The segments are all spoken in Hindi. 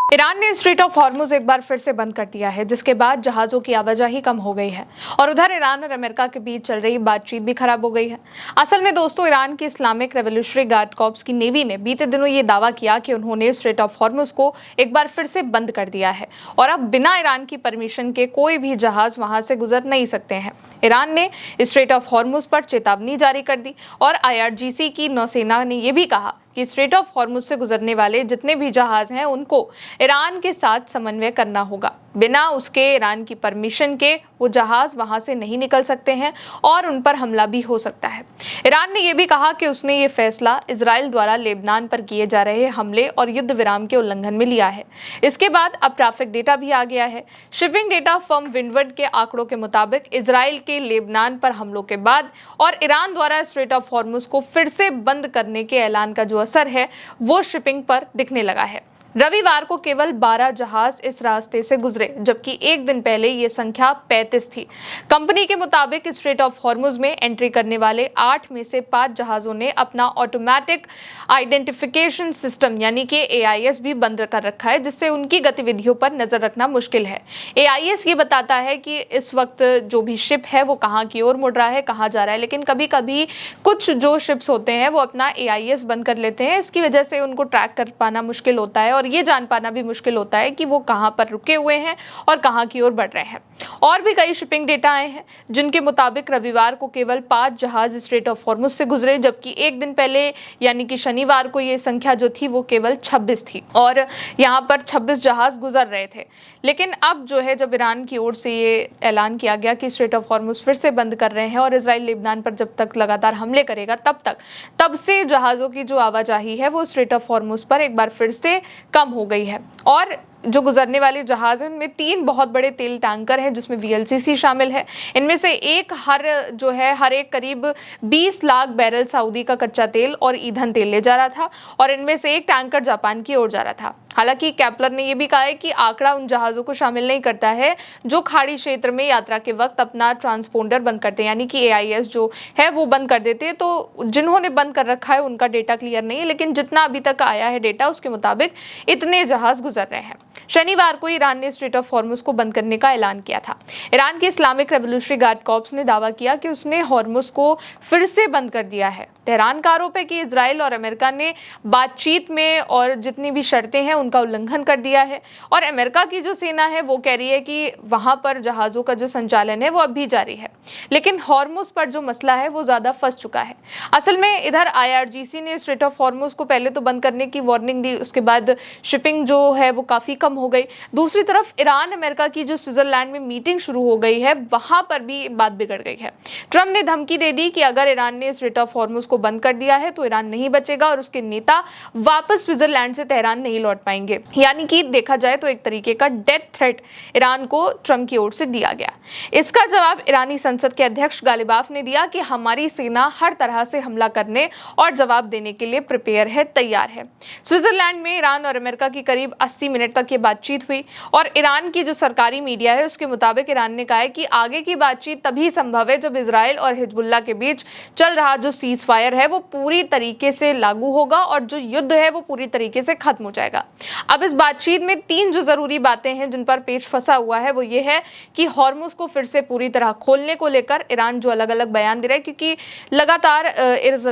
ईरान ने स्ट्रेट ऑफ हॉर्मुज एक बार फिर से बंद कर दिया है, जिसके बाद जहाजों की आवाजाही कम हो गई है और उधर ईरान और अमेरिका के बीच चल रही बातचीत भी खराब हो गई है। असल में दोस्तों, ईरान की इस्लामिक रेवोल्यूशनरी गार्ड कॉर्प्स की नेवी ने बीते दिनों ये दावा किया कि उन्होंने स्ट्रेट ऑफ हॉर्मुज को एक बार फिर से बंद कर दिया है और अब बिना ईरान की परमिशन के कोई भी जहाज वहां से गुजर नहीं सकते हैं। ईरान ने स्ट्रेट ऑफ हॉर्मुज पर चेतावनी जारी कर दी और IRGC की नौसेना ने यह भी कहा कि स्ट्रेट ऑफ हॉर्मुज से गुजरने वाले जितने भी जहाज हैं उनको ईरान के साथ समन्वय करना होगा। बिना उसके ईरान की परमिशन के वो जहाज वहां से नहीं निकल सकते हैं और उन पर हमला भी हो सकता है। ईरान ने यह भी कहा कि उसने ये फैसला इजराइल द्वारा लेबनान पर किए जा रहे हमले और युद्ध विराम के उल्लंघन में लिया है। इसके बाद अब ट्रैफिक डेटा भी आ गया है। शिपिंग डेटा फर्म विंडवर्ड के आंकड़ों के मुताबिक इजराइल के लेबनान पर हमलों के बाद और ईरान द्वारा स्ट्रेट ऑफ हॉर्मुज को फिर से बंद करने के ऐलान का जो असर है वो शिपिंग पर दिखने लगा है। रविवार को केवल 12 जहाज इस रास्ते से गुजरे, जबकि एक दिन पहले ये संख्या 35 थी। कंपनी के मुताबिक स्ट्रेट ऑफ हॉर्मुज में एंट्री करने वाले 8 में से 5 जहाजों ने अपना ऑटोमेटिक आइडेंटिफिकेशन सिस्टम यानी कि AIS भी बंद कर रखा है, जिससे उनकी गतिविधियों पर नजर रखना मुश्किल है। AIS ये बताता है कि इस वक्त जो भी शिप है वो कहाँ की ओर मुड़ रहा है, कहाँ जा रहा है, लेकिन कभी कभी कुछ जो शिप्स होते हैं वो अपना AIS बंद कर लेते हैं। इसकी वजह से उनको ट्रैक कर पाना मुश्किल होता है और ये जान पाना भी मुश्किल होता है कि वो कहां पर रुके हुए हैं और कहां की ओर बढ़ रहे हैं। और भी कई शिपिंग डेटा आए हैं जिनके मुताबिक रविवार को केवल 5 जहाज स्ट्रेट ऑफ हॉर्मुज से गुजरे, जबकि एक दिन पहले यानी कि शनिवार को ये संख्या जो थी वो केवल 26 थी और यहाँ पर 26 जहाज गुजर रहे थे। लेकिन अब जो है, जब ईरान की ओर से ये ऐलान किया गया कि स्ट्रेट ऑफ हॉर्मुज फिर से बंद कर रहे हैं और इजराइल लेबनान पर जब तक लगातार हमले करेगा तब से जहाजों की जो आवाजाही है वो स्ट्रेट ऑफ हॉर्मुज पर एक बार फिर से कम हो गई है। और जो गुजरने वाले जहाज हैं उनमें 3 बहुत बड़े तेल टैंकर हैं, जिसमें VLCC शामिल है। इनमें से हर एक करीब 20 लाख बैरल सऊदी का कच्चा तेल और ईंधन तेल ले जा रहा था और इनमें से एक टैंकर जापान की ओर जा रहा था। हालांकि केपलर ने यह भी कहा है कि आंकड़ा उन जहाजों को शामिल नहीं करता है जो खाड़ी क्षेत्र में यात्रा के वक्त अपना ट्रांसपोंडर बंद करते हैं, यानी कि AIS जो है वो बंद कर देते हैं। तो जिन्होंने बंद कर रखा है उनका डेटा क्लियर नहीं है, लेकिन जितना अभी तक आया है डेटा उसके मुताबिक इतने जहाज गुजर रहे हैं। शनिवार को ईरान ने स्ट्रेट ऑफ हॉर्मुज को बंद करने का ऐलान किया था। ईरान के इस्लामिक रेवोल्यूशनरी गार्ड कॉर्प्स ने दावा किया कि उसने हॉर्मुज को फिर से बंद कर दिया है। तेहरान का आरोप है कि इजराइल और अमेरिका ने बातचीत में और जितनी भी शर्तें हैं उनका उल्लंघन कर दिया है और अमेरिका की जो सेना है वो कह रही है कि वहां पर जहाजों का जो संचालन है वो अब भी जारी है, लेकिन हॉर्मुज पर जो मसला है वो ज्यादा फंस चुका है। असल में इधर IRGC ने स्ट्रेट ऑफ हॉर्मुज को पहले तो बंद करने की वार्निंग दी, उसके बाद शिपिंग जो है वो काफी कम हो गई। दूसरी तरफ ईरान अमेरिका की जो स्विट्जरलैंड में मीटिंग शुरू हो गई है वहां पर भी बात बिगड़ गई है। ट्रम्प ने धमकी दे दी कि अगर ईरान ने स्ट्रेट ऑफ हॉर्मुज को बंद कर दिया है तो ईरान नहीं बचेगा और उसके नेता वापस स्विट्जरलैंड से तेहरान नहीं लौट पाएंगे। यानी कि देखा जाए तो एक तरीके का डेथ थ्रेट ईरान को ट्रम्प की ओर से दिया गया। इसका जवाब ईरानी संसद के अध्यक्ष गालिबाफ ने दिया कि हमारी सेना हर तरह से हमला करने और जवाब देने के लिए प्रिपेयर है, तैयार है। स्विट्जरलैंड में ईरान और अमेरिका की करीब 80 मिनट तक ये बातचीत हुई और ईरान की जो सरकारी मीडिया है उसके मुताबिक ईरान ने कहा है कि आगे की बातचीत तभी संभव है जब इजराइल और हिजबुल्लाह के बीच चल रहा जो सीज फायर है वो पूरी तरीके से लागू होगा और जो युद्ध है वो पूरी तरीके से खत्म हो जाएगा। अब इस बातचीत में 3 जो जरूरी बातें हैं जिन पर पेच फंसा हुआ है वो ये है कि हॉर्मुज को फिर से पूरी तरह खोलने को लेकर ईरान जो अलग अलग बयान दे रहा है, क्योंकि लगातार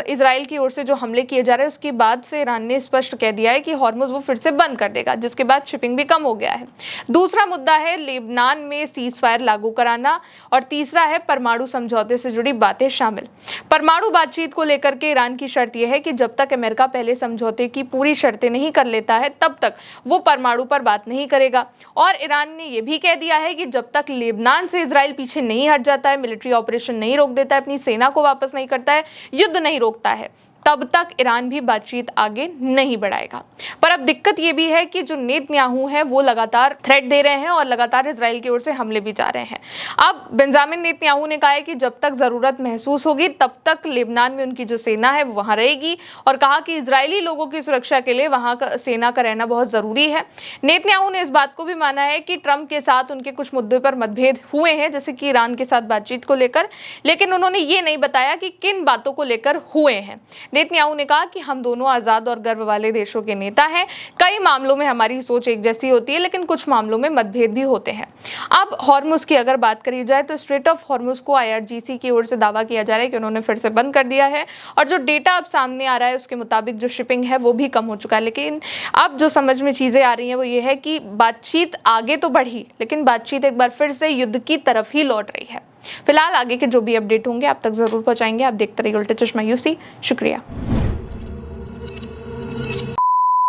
इजराइल की ओर से जो हमले किए जा रहे हैं उसके बाद से ईरान ने स्पष्ट कह दिया है कि हॉर्मुज वो फिर से बंद कर देगा, जिसके बाद शिपिंग भी कम हो गया है। दूसरा मुद्दा है लेबनान में सीज फायर लागू कराना और तीसरा है परमाणु समझौते से जुड़ी बातें शामिल। परमाणु बातचीत को लेकर के ईरान की शर्त यह है कि जब तक अमेरिका पहले समझौते की पूरी शर्तें नहीं कर लेता है तब तक वो परमाणु पर बात नहीं करेगा। और ईरान ने यह भी कह दिया है कि जब तक लेबनान से इजराइल पीछे नहीं हट जाता है, मिलिट्री ऑपरेशन नहीं रोक देता है, अपनी सेना को वापस नहीं करता है, युद्ध नहीं रोकता है, तब तक ईरान भी बातचीत आगे नहीं बढ़ाएगा। पर अब दिक्कत यह भी है कि जो नेतन्याहू है वो लगातार थ्रेट दे रहे हैं और लगातार इजराइल की ओर से हमले भी जा रहे हैं। अब बेंजामिन नेतन्याहू ने कहा है कि जब तक जरूरत महसूस होगी तब तक लेबनान में उनकी जो सेना है वो वहां रहेगी और कहा कि इजरायली लोगों की सुरक्षा के लिए वहां का सेना का रहना बहुत जरूरी है। नेतन्याहू ने इस बात को भी माना है कि ट्रंप के साथ उनके कुछ मुद्दों पर मतभेद हुए हैं, जैसे कि ईरान के साथ बातचीत को लेकर, लेकिन उन्होंने ये नहीं बताया कि किन बातों को लेकर हुए हैं। नेतन्याहू ने कहा कि हम दोनों आजाद और गर्व वाले देशों के नेता हैं। कई मामलों में हमारी सोच एक जैसी होती है, लेकिन कुछ मामलों में मतभेद भी होते हैं। अब हॉर्मुज की अगर बात करी जाए तो स्ट्रेट ऑफ हॉर्मुज को IRGC की ओर से दावा किया जा रहा है कि उन्होंने फिर से बंद कर दिया है, और जो डेटा अब सामने आ रहा है उसके मुताबिक जो शिपिंग है वो भी कम हो चुका है। लेकिन अब जो समझ में चीजें आ रही हैं वो ये है कि बातचीत आगे तो बढ़ी, लेकिन बातचीत एक बार फिर से युद्ध की तरफ ही लौट रही है। फिलहाल आगे के जो भी अपडेट होंगे आप तक जरूर पहुंचाएंगे। आप देखते रहिए उल्टे चश्मा UC। शुक्रिया।